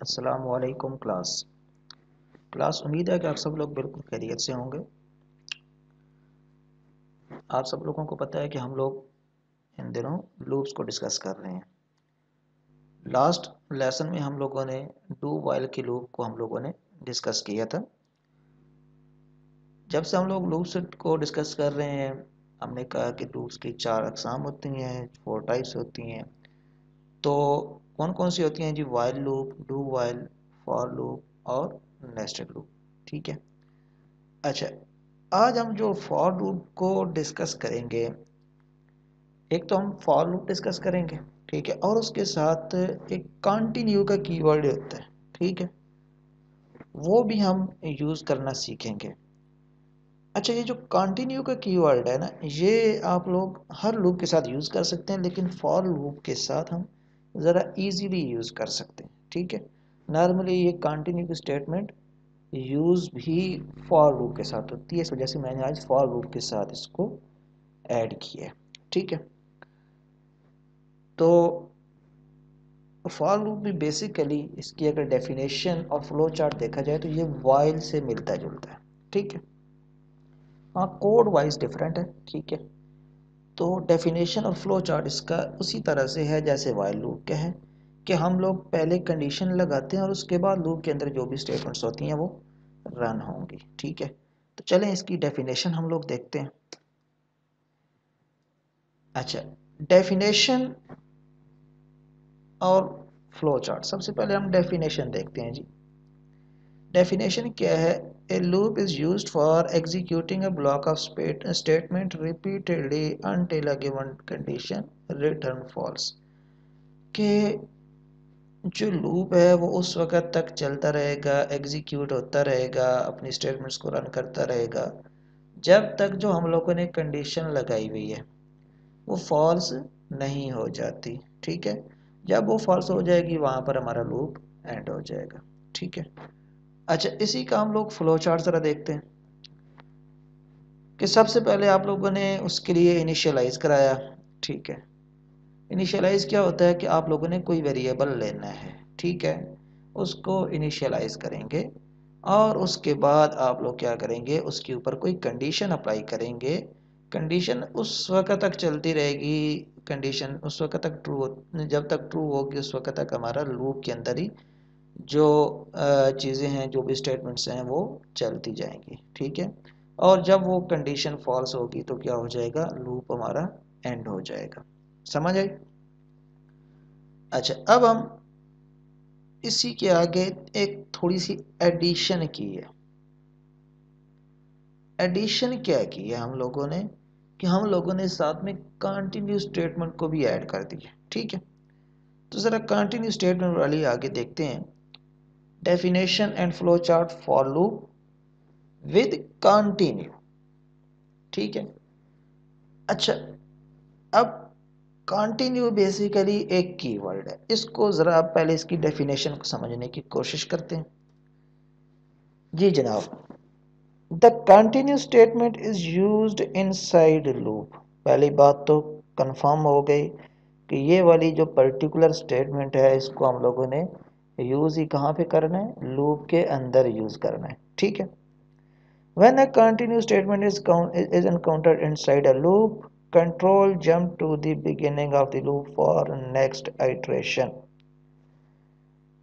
अस्सलामुअलैकुम क्लास उम्मीद है कि आप सब लोग बिल्कुल खैरियत से होंगे। आप सब लोगों को पता है कि हम लोग इन दिनों लूप्स को डिस्कस कर रहे हैं। लास्ट लेसन में हम लोगों ने डू वाइल की लूप को हम लोगों ने डिस्कस किया था। जब से हम लोग लूप्स को डिस्कस कर रहे हैं, हमने कहा कि लूप्स की 4 अकसाम होती हैं, 4 टाइप्स होती हैं। तो कौन कौन सी होती हैं ji? While loop, do while, for loop और नेस्टेड लूप। ठीक है। अच्छा, आज हम जो फॉर लूप को डिस्कस करेंगे, एक तो हम फॉर लूप डिस्कस करेंगे, ठीक है, और उसके साथ एक कंटिन्यू का कीवर्ड होता है, ठीक है, वो भी हम यूज़ करना सीखेंगे। अच्छा, ये जो कंटिन्यू का कीवर्ड है ना, ये आप लोग हर लूप के साथ यूज़ कर सकते हैं, लेकिन फॉर लूप के साथ हम ज़रा इजीली यूज़ कर सकते हैं, ठीक है। नॉर्मली ये कंटिन्यू की स्टेटमेंट यूज़ भी फॉर लूप के साथ होती है, इस वजह से मैंने आज फॉर लूप के साथ इसको ऐड किया है, ठीक है। तो फॉर लूप भी बेसिकली इसकी अगर डेफिनेशन और फ्लो चार्ट देखा जाए तो ये वाइल से मिलता जुलता है, ठीक है। हाँ, कोड वाइज डिफरेंट है, ठीक है। तो डेफिनेशन और फ्लो चार्ट इसका उसी तरह से है जैसे वाइल लूप का है, कि हम लोग पहले कंडीशन लगाते हैं और उसके बाद लूप के अंदर जो भी स्टेटमेंट्स होती हैं वो रन होंगी, ठीक है। तो चलें इसकी डेफिनेशन हम लोग देखते हैं। अच्छा, डेफिनेशन और फ्लो चार्ट, सबसे पहले हम डेफिनेशन देखते हैं जी। डेफिनेशन क्या है? A loop is used for executing a block of statement repeatedly until a given condition return false. के जो लूप है वो उस वक़्त तक चलता रहेगा, एग्जीक्यूट होता रहेगा, अपनी स्टेटमेंट्स को रन करता रहेगा जब तक जो हम लोगों ने कंडीशन लगाई हुई है वो फॉल्स नहीं हो जाती, ठीक है। जब वो फॉल्स हो जाएगी वहाँ पर हमारा लूप एंड हो जाएगा, ठीक है। अच्छा, इसी का हम लोग फ्लो चार्ट ज़रा देखते हैं कि सबसे पहले आप लोगों ने उसके लिए इनिशियलाइज कराया, ठीक है। इनिशियलाइज क्या होता है कि आप लोगों ने कोई वेरिएबल लेना है, ठीक है, उसको इनिशियलाइज करेंगे और उसके बाद आप लोग क्या करेंगे, उसके ऊपर कोई कंडीशन अप्लाई करेंगे। कंडीशन उस वक्त तक चलती रहेगी, कंडीशन उस वक्त तक ट्रू, जब तक ट्रू होगी उस वक्त तक हमारा लूप के अंदर ही जो चीज़ें हैं, जो भी स्टेटमेंट्स हैं वो चलती जाएंगी, ठीक है। और जब वो कंडीशन फॉल्स होगी तो क्या हो जाएगा, लूप हमारा एंड हो जाएगा। समझ आई? अच्छा, अब हम इसी के आगे एक थोड़ी सी एडिशन की है। एडिशन क्या की है हम लोगों ने, कि हम लोगों ने साथ में कंटिन्यू स्टेटमेंट को भी ऐड कर दिया, ठीक है। तो ज़रा कंटिन्यू स्टेटमेंट वाली आगे देखते हैं। Definition and flow chart for loop with continue, ठीक है। अच्छा, अब कंटिन्यू बेसिकली एक कीवर्ड है, इसको ज़रा पहले इसकी डेफिनेशन को समझने की कोशिश करते हैं। जी जनाब, the continue statement is used inside loop. पहली बात तो कंफर्म हो गई कि ये वाली जो पर्टिकुलर स्टेटमेंट है इसको हम लोगों ने यूज़ ही कहाँ पे करना है, लूप के अंदर यूज़ करना है, ठीक है। When a continuous statement is encountered inside a loop, control jump to the beginning of the loop for next iteration।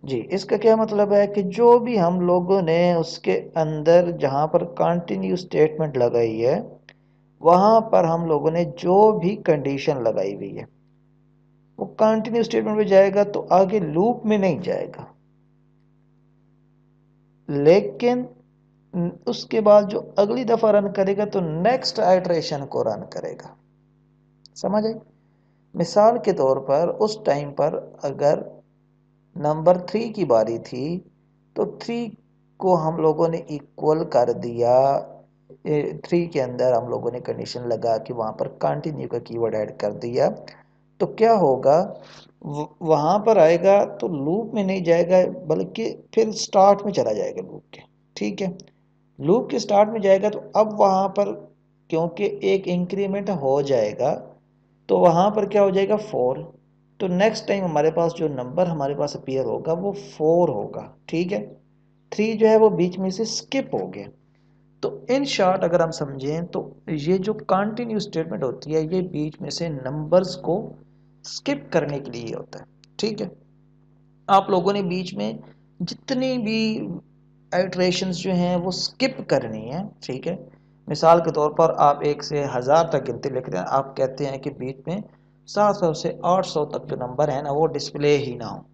जी, इसका क्या मतलब है कि जो भी हम लोगों ने उसके अंदर जहाँ पर कंटिन्यू स्टेटमेंट लगाई है वहाँ पर हम लोगों ने जो भी कंडीशन लगाई हुई है वो कंटिन्यू स्टेटमेंट में जाएगा, तो आगे लूप में नहीं जाएगा, लेकिन उसके बाद जो अगली दफ़ा रन करेगा तो नेक्स्ट आइटरेशन को रन करेगा। समझ आई? मिसाल के तौर पर उस टाइम पर अगर नंबर 3 की बारी थी तो 3 को हम लोगों ने इक्वल कर दिया, 3 के अंदर हम लोगों ने कंडीशन लगा कि वहाँ पर कंटिन्यू का कीवर्ड ऐड कर दिया, तो क्या होगा, वहाँ पर आएगा तो लूप में नहीं जाएगा बल्कि फिर स्टार्ट में चला जाएगा लूप के, ठीक है। लूप के स्टार्ट में जाएगा तो अब वहाँ पर क्योंकि एक इंक्रीमेंट हो जाएगा तो वहाँ पर क्या हो जाएगा, 4। तो नेक्स्ट टाइम हमारे पास जो नंबर हमारे पास अपीयर होगा वो 4 होगा, ठीक है। 3 जो है वो बीच में से स्किप हो गया। तो इन शॉर्ट अगर हम समझें तो ये जो कंटिन्यू स्टेटमेंट होती है ये बीच में से नंबर्स को स्किप करने के लिए होता है, ठीक है। आप लोगों ने बीच में जितनी भी आइट्रेशंस जो हैं वो स्किप करनी है, ठीक है। मिसाल के तौर पर आप 1 से 1000 तक गिनती लिख रहे हैं, आप कहते हैं कि बीच में 700 से 800 तक जो नंबर है ना वो डिस्प्ले ही ना हो,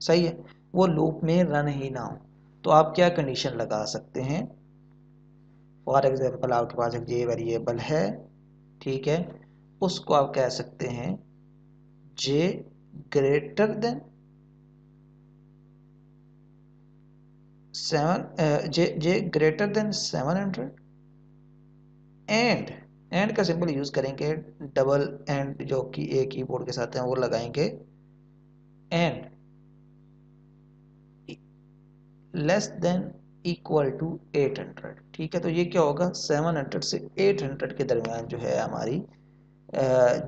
सही है, वो लूप में रन ही ना हो। तो आप क्या कंडीशन लगा सकते हैं, फॉर एग्जाम्पल आपके पास एक जे वेरिएबल है, ठीक है, उसको आप कह सकते हैं जे ग्रेटर देन 700 एंड का सिंबल यूज करेंगे, डबल एंड जो कि एक कीबोर्ड के साथ है वो लगाएंगे, and less than equal to 800, ठीक है। तो ये क्या होगा, 700 से 800 के दरमियान जो है हमारी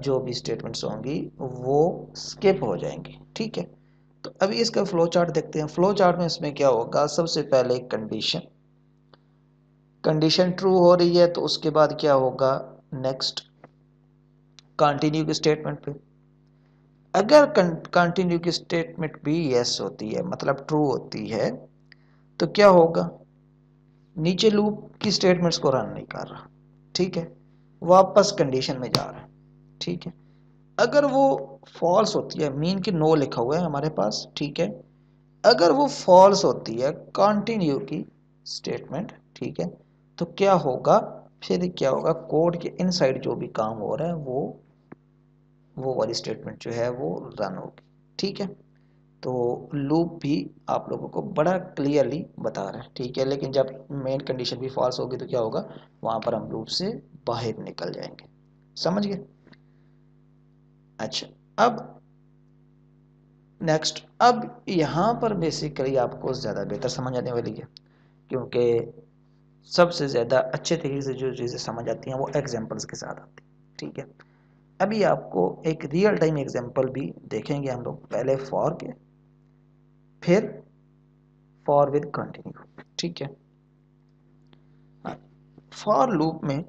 जो भी स्टेटमेंट्स होंगी वो स्किप हो जाएंगी, ठीक है। तो अभी इसका फ्लो चार्ट देखते हैं। फ्लो चार्ट में इसमें क्या होगा, सबसे पहले कंडीशन ट्रू हो रही है तो उसके बाद क्या होगा, नेक्स्ट कंटिन्यू की स्टेटमेंट पे। अगर कंटिन्यू की स्टेटमेंट भी यस होती है, मतलब ट्रू होती है, तो क्या होगा, नीचे लूप की स्टेटमेंट्स को रन नहीं कर रहा, ठीक है, वापस कंडीशन में जा रहा है, ठीक है। अगर वो फॉल्स होती है, मीन कि नो लिखा हुआ है हमारे पास, ठीक है, अगर वो फॉल्स होती है कंटिन्यू की स्टेटमेंट, ठीक है, तो क्या होगा, फिर क्या होगा, कोड के इनसाइड जो भी काम हो रहा है वो वाली स्टेटमेंट जो है वो रन होगी, ठीक है। तो लूप भी आप लोगों को बड़ा क्लियरली बता रहा है, ठीक है। लेकिन जब मेन कंडीशन भी फॉल्स होगी तो क्या होगा, वहां पर हम लूप से बाहर निकल जाएंगे, समझ गए। अच्छा, अब नेक्स्ट, अब यहाँ पर बेसिकली आपको ज़्यादा बेहतर समझ आने वाली है, क्योंकि सबसे ज़्यादा अच्छे तरीके से जो चीज़ें समझ आती हैं वो एग्जांपल्स के साथ आती हैं, ठीक है। अभी आपको एक रियल टाइम एग्जांपल भी देखेंगे हम लोग, पहले फॉर के, फिर फॉर विद कंटिन्यू, ठीक है। फॉर लूप में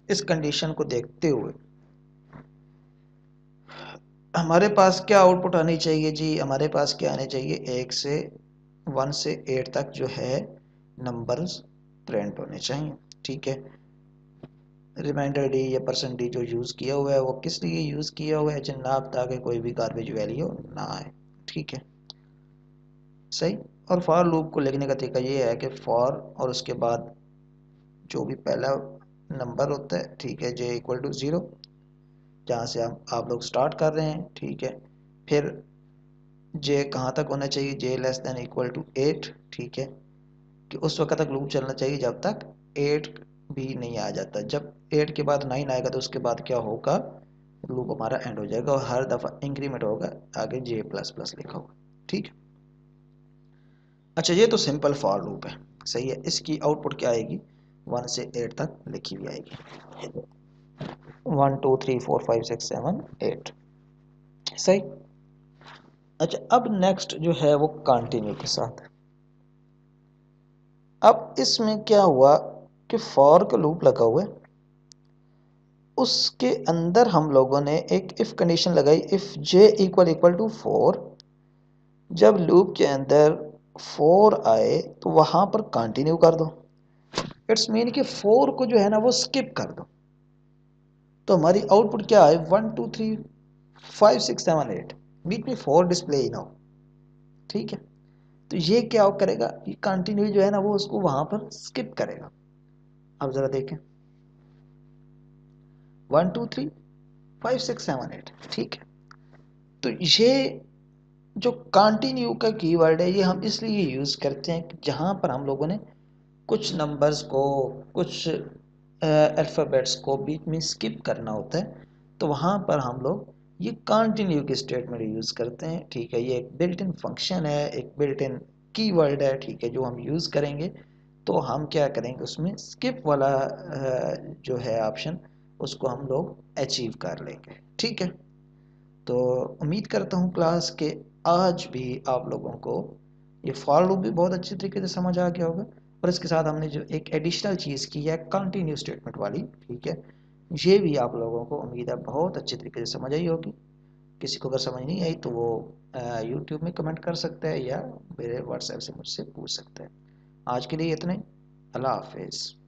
इस कंडीशन को देखते हुए हमारे पास क्या आउटपुट आनी चाहिए जी, हमारे पास क्या आने चाहिए, 1 से 8 तक जो है नंबर्स प्रिंट होने चाहिए, ठीक है। रिमाइंडर डी या परसेंट डी जो यूज़ किया हुआ है वो किस लिए यूज़ किया हुआ है जनाब, ताकि कोई भी गार्बेज वैल्यू ना आए, ठीक है, सही। और फॉर लूप को लिखने का तरीका ये है कि फॉर और उसके बाद जो भी पहला नंबर होता है, ठीक है, जे इक्वल टू 0, जहाँ से आप लोग स्टार्ट कर रहे हैं, ठीक है। फिर जे कहाँ तक होना चाहिए, जे लेस देन इक्वल टू 8, ठीक है, कि उस वक्त तक लूप चलना चाहिए जब तक 8 भी नहीं आ जाता। जब 8 के बाद 9 आएगा तो उसके बाद क्या होगा, लूप हमारा एंड हो जाएगा और हर दफ़ा इंक्रीमेंट होगा, आगे जे प्लस प्लस लिखा होगा, ठीक है। अच्छा, ये तो सिंपल फॉर लूप है, सही है। इसकी आउटपुट क्या आएगी, 1 से 8 तक लिखी हुई आएगी, 1 2 3 4 5 6 7 8, सही। अच्छा, अब नेक्स्ट जो है वो कंटिन्यू के साथ। अब इसमें क्या हुआ कि फॉर का लूप लगा हुआ है, उसके अंदर हम लोगों ने एक इफ कंडीशन लगाई, if J equal equal to 4, जब लूप के अंदर 4 आए तो वहां पर कंटिन्यू कर दो, इट्स मीन कि 4 को जो है ना वो स्किप कर दो, तो हमारी आउटपुट क्या है, 1 2 3 5 6 7 8, बीच में 4 डिस्प्ले ही ना हो, ठीक है। तो ये क्या करेगा, ये कंटिन्यू जो है ना वो उसको वहां पर स्किप करेगा। अब जरा देखें, 1 2 3 5 6 7 8, ठीक है। तो ये जो कंटिन्यू का कीवर्ड है ये हम इसलिए यूज करते हैं कि जहां पर हम लोगों ने कुछ नंबर्स को, कुछ अल्फ़ाबेट्स को बीच में स्किप करना होता है, तो वहां पर हम लोग ये कंटिन्यू की स्टेटमेंट यूज करते हैं, ठीक है। ये एक बिल्ट इन फंक्शन है, एक बिल्ट इन कीवर्ड है, ठीक है, जो हम यूज करेंगे। तो हम क्या करेंगे, उसमें स्किप वाला जो है ऑप्शन, उसको हम लोग अचीव कर लेंगे, ठीक है। तो उम्मीद करता हूँ क्लास के आज भी आप लोगों को ये फॉर लूप भी बहुत अच्छी तरीके से समझ आ गया होगा, और इसके साथ हमने जो एक एडिशनल चीज़ की है कंटिन्यू स्टेटमेंट वाली, ठीक है, ये भी आप लोगों को उम्मीद है बहुत अच्छी तरीके से समझ आई होगी। किसी को अगर समझ नहीं आई तो वो यूट्यूब में कमेंट कर सकता है या मेरे व्हाट्सएप से मुझसे पूछ सकता है। आज के लिए इतना ही। अल्लाह हाफिज़।